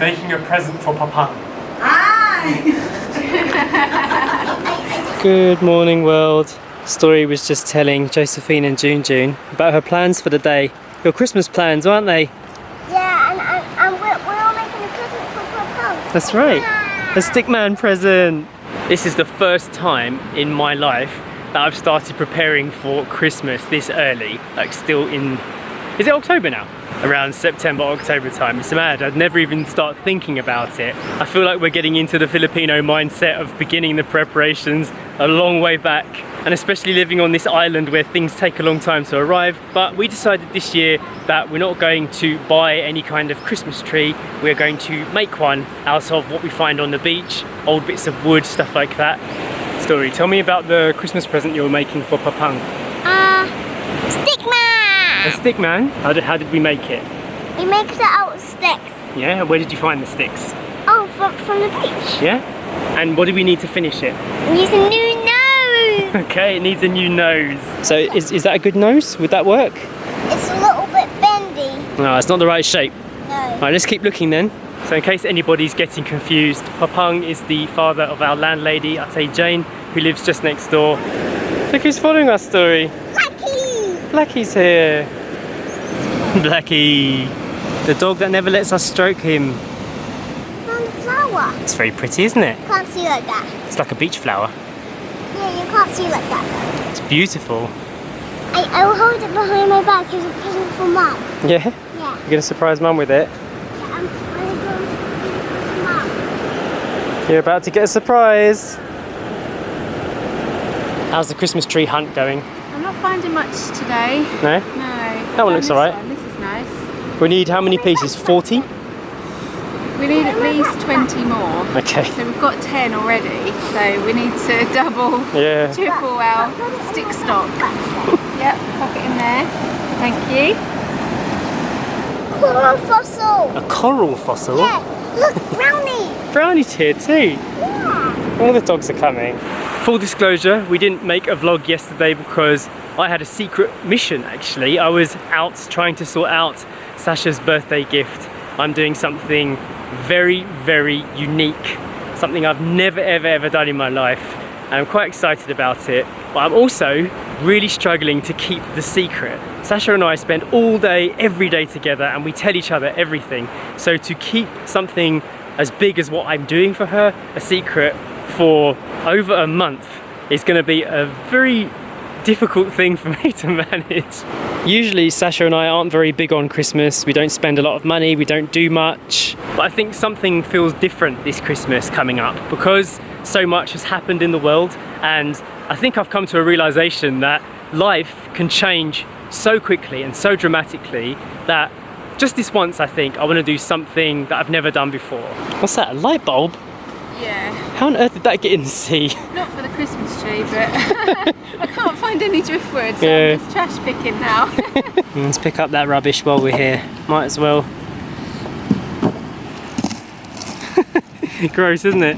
making a present for Papang. Good morning, world. Story was just telling Josephine and June about her plans for the day. Your Christmas plans, aren't they? Yeah, and we're all making a present for Papang. That's right. A stickman present. This is the first time in my life that I've started preparing for Christmas this early. Like still in, is it October now? Around September, October time. It's mad. I'd never even start thinking about it. I feel like we're getting into the Filipino mindset of beginning the preparations a long way back, and especially living on this island where things take a long time to arrive. But we decided this year that we're not going to buy any kind of Christmas tree. We're going to make one out of what we find on the beach, old bits of wood, stuff like that. Story, tell me about the Christmas present you were making for Papang. Stickman! A stickman? How did we make it? We make it out of sticks. Yeah, where did you find the sticks? Oh, from the beach. Yeah? And what do we need to finish it? It needs a new nose. Okay, it needs a new nose. So is that a good nose? Would that work? It's a little bit bendy. No, it's not the right shape. No. Alright, let's keep looking then. So in case anybody's getting confused, Papang is the father of our landlady, Ate Jane, who lives just next door. Look who's following our story. Blackie's here. Blackie, the dog that never lets us stroke him. Found a flower. It's very pretty, isn't it? Can't see like that. It's like a beach flower. Yeah, you can't see like that. It's beautiful. I will hold it behind my back as a present for Mum. Yeah? Yeah. You're gonna surprise Mum with it? Yeah, I'm gonna go to Mum. You're about to get a surprise. How's the Christmas tree hunt going? I'm not finding much today. No? No. That one looks alright. This is nice. We need how many pieces? 40? We need at least 20 more. Okay. So we've got 10 already. So we need to double, Yeah. triple our stick stock. Yep, pop it in there. Thank you. Coral fossil. A coral fossil? Yeah, look, brownie. Brownie's here too. Yeah. All the dogs are coming. Full disclosure, we didn't make a vlog yesterday because I had a secret mission actually. I was out trying to sort out Sacha's birthday gift. I'm doing something very, very unique. Something I've never ever done in my life. And I'm quite excited about it. But I'm also really struggling to keep the secret. Sacha and I spend all day, every day together, and we tell each other everything. So to keep something as big as what I'm doing for her a secret for over a month is going to be a very difficult thing for me to manage. Usually Sacha and I aren't very big on Christmas. We don't spend a lot of money, we don't do much. But I think something feels different this Christmas coming up because so much has happened in the world, and I think I've come to a realization that life can change so quickly and so dramatically that just this once I think I want to do something that I've never done before. What's that, a light bulb? Yeah. How on earth did that get in the sea? Not for the Christmas tree, but I can't find any driftwood, so Yeah. I'm just trash picking now. Let's pick up that rubbish while we're here. Might as well. Gross, isn't it?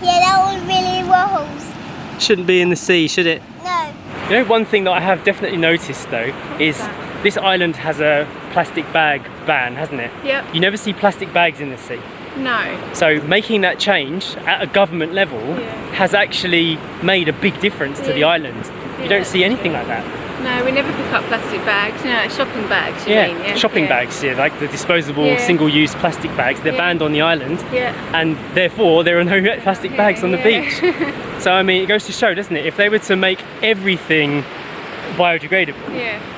Yeah, that was really rolls. Shouldn't be in the sea, should it? No. You know, one thing that I have definitely noticed though is this island has a plastic bag ban, hasn't it? Yep. You never see plastic bags in the sea. No. So making that change at a government level has actually made a big difference to the island. You don't see anything like that. No, we never pick up plastic bags. No, shopping bags, you mean? Yeah, shopping bags, yeah, like the disposable single-use plastic bags. They're banned on the island, and therefore there are no plastic bags on the beach. So I mean, it goes to show, doesn't it? If they were to make everything biodegradable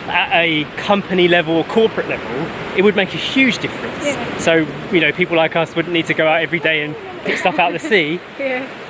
at a company level or corporate level, it would make a huge difference. So, you know, people like us wouldn't need to go out every day and pick stuff out of the sea.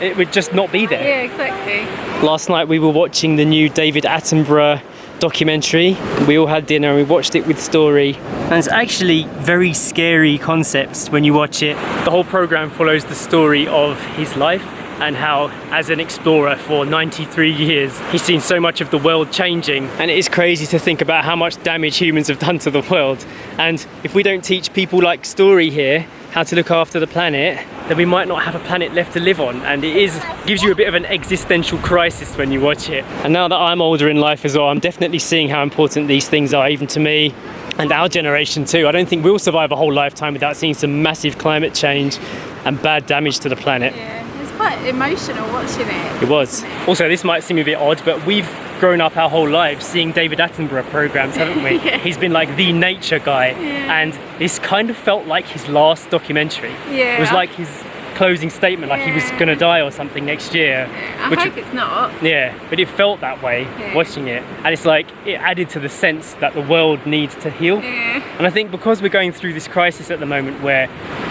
It would just not be there. Yeah, exactly. Last night we were watching the new David Attenborough documentary. We all had dinner and we watched it with Story. And it's actually very scary concepts when you watch it. The whole program follows the story of his life and how, as an explorer for 93 years, he's seen so much of the world changing. And it is crazy to think about how much damage humans have done to the world. And if we don't teach people like Story here how to look after the planet, then we might not have a planet left to live on. And it gives you a bit of an existential crisis when you watch it. And now that I'm older in life as well, I'm definitely seeing how important these things are, even to me. And our generation too. I don't think we'll survive a whole lifetime without seeing some massive climate change and bad damage to the planet. Yeah, it's quite emotional watching it. It was. Also, this might seem a bit odd, but we've grown up our whole lives seeing David Attenborough programs, haven't we? Yeah. He's been like the nature guy, Yeah. and this kind of felt like his last documentary. Yeah. It was like his closing statement, like he was Yeah. gonna die or something next year. I hope it's not. Yeah, but it felt that way Yeah. watching it, and it's like it added to the sense that the world needs to heal. Yeah. And I think because we're going through this crisis at the moment where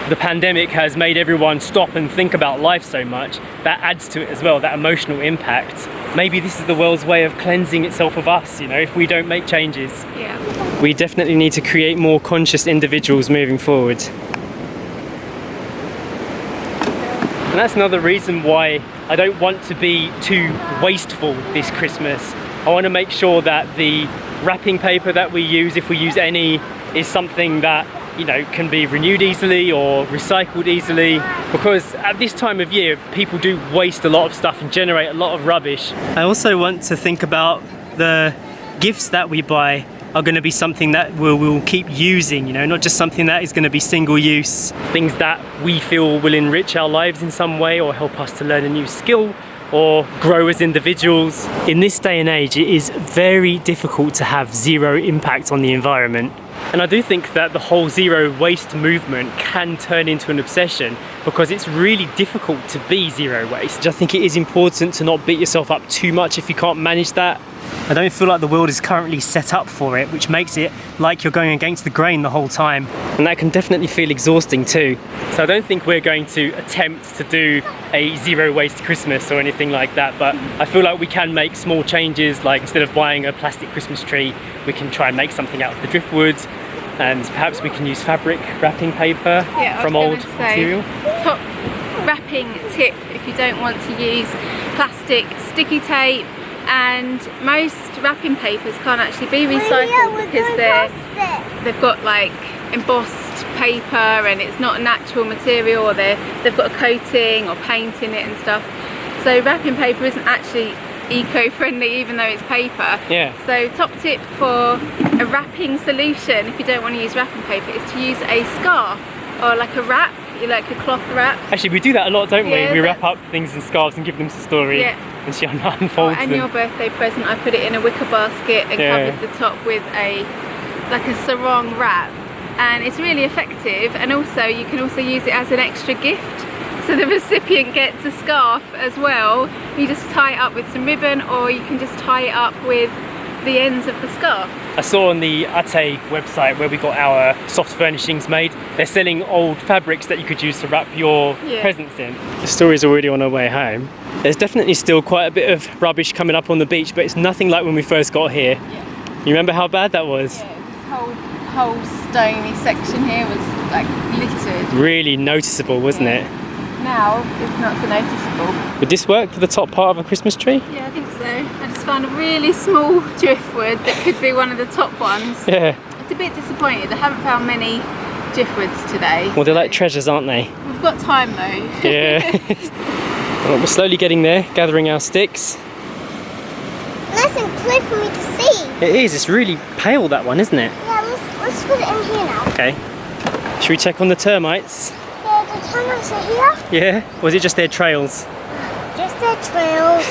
the pandemic has made everyone stop and think about life so much, that adds to it as well, that emotional impact. Maybe this is the world's way of cleansing itself of us, you know, if we don't make changes. Yeah. We definitely need to create more conscious individuals moving forward. And that's another reason why I don't want to be too wasteful this Christmas. I want to make sure that the wrapping paper that we use, if we use any, is something that, you know, can be renewed easily or recycled easily, because at this time of year people do waste a lot of stuff and generate a lot of rubbish. I also want to think about the gifts that we buy are going to be something that we'll keep using, you know, not just something that is going to be single use. Things that we feel will enrich our lives in some way or help us to learn a new skill or grow as individuals. In this day and age, it is very difficult to have zero impact on the environment. And I do think that the whole zero waste movement can turn into an obsession because it's really difficult to be zero waste. I think it is important to not beat yourself up too much if you can't manage that. I don't feel like the world is currently set up for it, which makes it like you're going against the grain the whole time. And that can definitely feel exhausting too. So I don't think we're going to attempt to do a zero waste Christmas or anything like that, but I feel like we can make small changes, like instead of buying a plastic Christmas tree, we can try and make something out of the driftwood, and perhaps we can use fabric wrapping paper from old material. Top wrapping tip if you don't want to use plastic, sticky tape, and most wrapping papers can't actually be recycled because they've got like embossed paper and it's not a natural material, or they've got a coating or paint in it and stuff. So wrapping paper isn't actually eco-friendly even though it's paper. Yeah. So top tip for a wrapping solution if you don't want to use wrapping paper is to use a scarf or like a wrap, like a cloth wrap. Actually, we do that a lot, don't we? Yeah, We wrap up things in scarves and give them to Story, and she unfolds and them. your birthday present, I put it in a wicker basket and covered the top with like a sarong wrap, and it's really effective. And also you can also use it as an extra gift, so the recipient gets a scarf as well. You just tie it up with some ribbon, or you can just tie it up with the ends of the scarf. I saw on the Ate website where we got our soft furnishings made, they're selling old fabrics that you could use to wrap your presents in. The Story's already on her way home. There's definitely still quite a bit of rubbish coming up on the beach, but it's nothing like when we first got here. You remember how bad that was? Yeah, this whole stony section here was like littered. Really noticeable, wasn't it? Now it's not so noticeable. Would this work for the top part of a Christmas tree? Yeah, I think so. I just found a really small driftwood that could be one of the top ones. Yeah. It's a bit disappointed. I haven't found many driftwoods today. Well, they're like treasures, aren't they? We've got time though. Yeah. Well, we're slowly getting there, gathering our sticks. Nice and clear for me to see. It is, it's really pale, that one, isn't it? Yeah, let's put it in here now. Okay. Should we check on the termites? Yeah, the termites are here. Yeah? Or was it just their trails? Just their trails.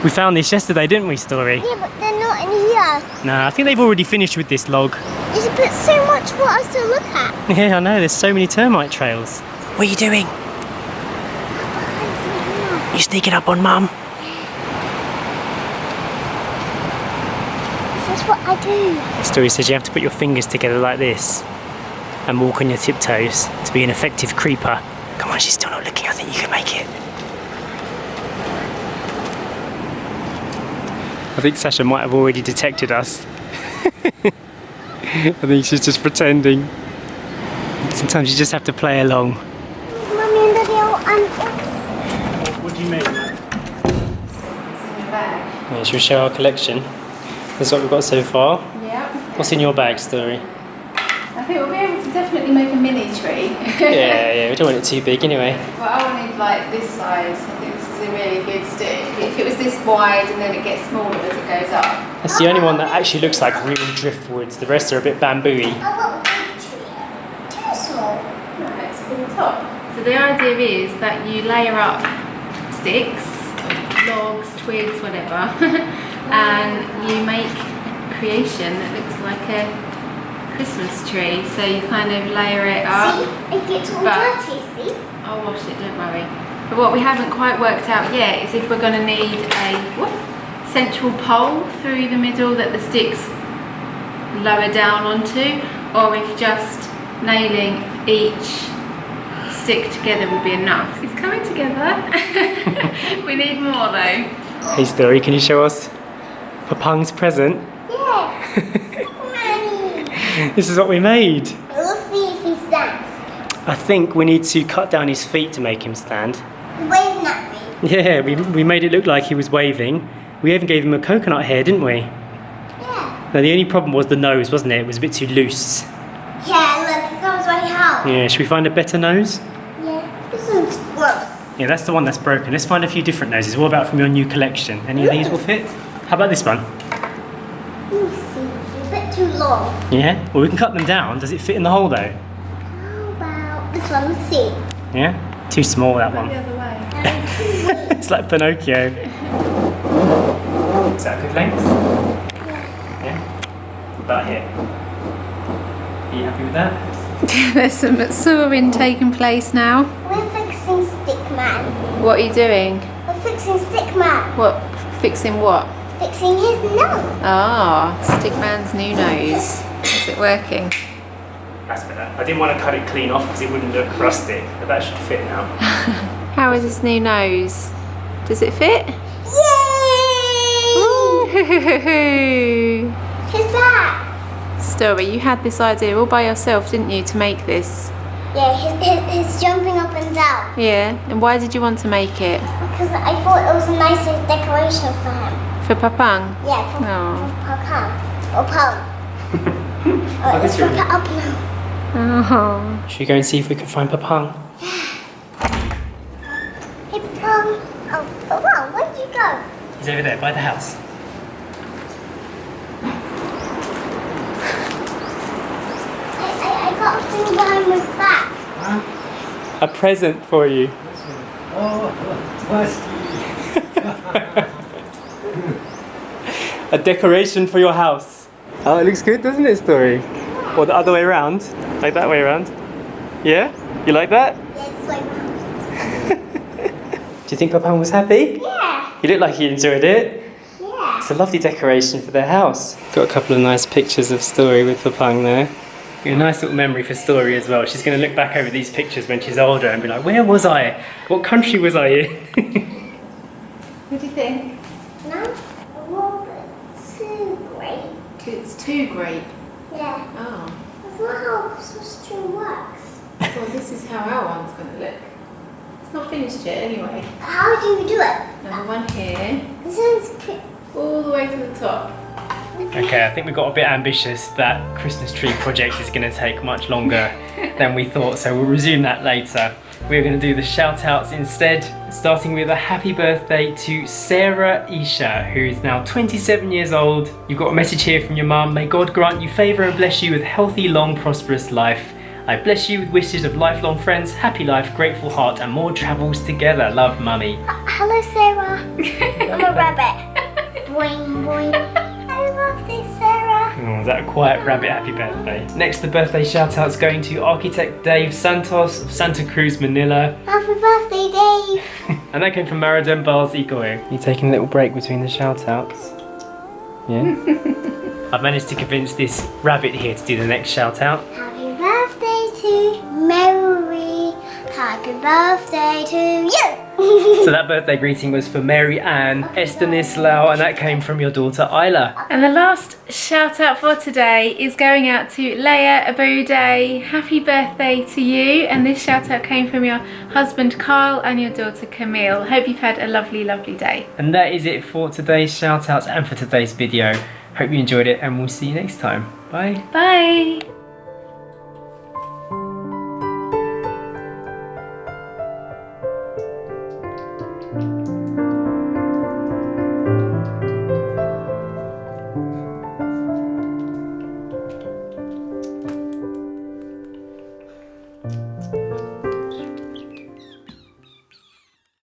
We found this yesterday, didn't we, Story? Yeah, but they're not in here. No, I think they've already finished with this log. There's but so much for us to look at. Yeah, I know, there's so many termite trails. What are you doing? You sneaking up on Mum? This is what I do. Story says you have to put your fingers together like this and walk on your tiptoes to be an effective creeper. Come on, she's still not looking. I think you can make it. I think Sacha might have already detected us. I think she's just pretending. Sometimes you just have to play along. Mummy and Daddy are What do you mean? Yeah, should we show our collection? This is what we've got so far. Yeah. What's in your bag, Story? I think we'll be able to definitely make a mini tree. Yeah, we don't want it too big anyway. But I wanted like this size. I think this is a really good stick. If it was this wide and then it gets smaller as it goes up, That's the only one that actually looks like real driftwood. The rest are a bit bamboo-y. I've got one tree. Too small. No, it's on the top. So the idea is that you layer up sticks, logs, twigs, whatever, and you make a creation that looks like a Christmas tree. So you kind of layer it up. See? It gets all But- dirty, see? I'll wash it, don't worry. But what we haven't quite worked out yet is if we're going to need a central pole through the middle that the sticks lower down onto, or if just nailing each stick together will be enough. It's coming together. We need more though. Hey Story, can you show us Papang's present? Yeah. Money. This is what we made. We'll see if he stands. I think we need to cut down his feet to make him stand. Waving at me. Yeah, we made it look like he was waving. We even gave him a coconut hair, didn't we? Yeah. Now the only problem was the nose, wasn't it? It was a bit too loose. Yeah, look, it goes right out. Yeah, should we find a better nose? Yeah. This one's gross. Yeah, that's the one that's broken. Let's find a few different noses. What about from your new collection? Any of these will fit? How about this one? Let me see. It's a bit too long. Yeah? Well, we can cut them down. Does it fit in the hole though? How about this one? Let's see. Yeah? Too small, that The one. other way. It's like Pinocchio. Is that a good length? Yeah? What about here? Are you happy with that? There's some sawing taking place now. We're fixing Stickman. What are you doing? We're fixing Stickman. What? Fixing what? Fixing his nose. Ah, Stickman's new nose. Is it working? That's better. I didn't want to cut it clean off because it wouldn't look rustic, but that should fit now. How is this new nose? Does it fit? Yay! Who's that? Story, you had this idea all by yourself, didn't you, to make this? Yeah, he's jumping up and down. Yeah, and why did you want to make it? Because I thought it was a nicer decoration for him. For Papang? Yeah, for Oh. Papang. Or Pong. Oh, let's really- look it up now. Oh. Should we go and see if we can find Papang? Hey, Pong. Oh, wow, where did you go? He's over there by the house. I got a thing behind my back. A present for you. A decoration for your house. Oh, it looks good, doesn't it, Story? Or the other way around? Like that way around? Yeah? You like that? Yeah, it's like, Do you think Papang was happy? yeah, He looked like he enjoyed it. yeah. It's a lovely decoration for their house. Got a couple of nice pictures of Story with Papang there. A nice little memory for Story as well. She's going to look back over these pictures when she's older and be like, where was I? What country was I in? What do you think? No, a little bit too great. It's too grape. Yeah, Oh. that's not how Christmas tree works. Well, this is how our one's going to look. It's not finished yet anyway. How do you do it? Number one here, This one's pretty. all the way to the top. Okay, I think we got a bit ambitious. That Christmas tree project is going to take much longer than we thought, so we'll resume that later. We're going to do the shout outs instead, starting with a happy birthday to Sarah Isha, who is now 27 years old. You've got a message here from your mum. May God grant you favour and bless you with healthy, long, prosperous life. I bless you with wishes of lifelong friends, happy life, grateful heart, and more travels together. Love, Mummy. Hello, Sarah. I'm a rabbit. Boing, boing. Happy birthday, Sarah. Oh, is that a quiet rabbit happy birthday? Next, the birthday shout out's going to architect Dave Santos of Santa Cruz, Manila. Happy birthday, Dave. And that came from Maradem Bars Ikoe. You taking a little break between the shout outs? Yeah? I've managed to convince this rabbit here to do the next shout out. Happy birthday to Mary. Happy birthday to you. So that birthday greeting was for Mary Ann Estanislao, and that came from your daughter Isla. And the last shout out for today is going out to Leia Abude. Happy birthday to you. And this shout out came from your husband Kyle and your daughter Camille. Hope you've had a lovely, lovely day. And that is it for today's shout outs and for today's video. Hope you enjoyed it, and we'll see you next time. Bye. Bye.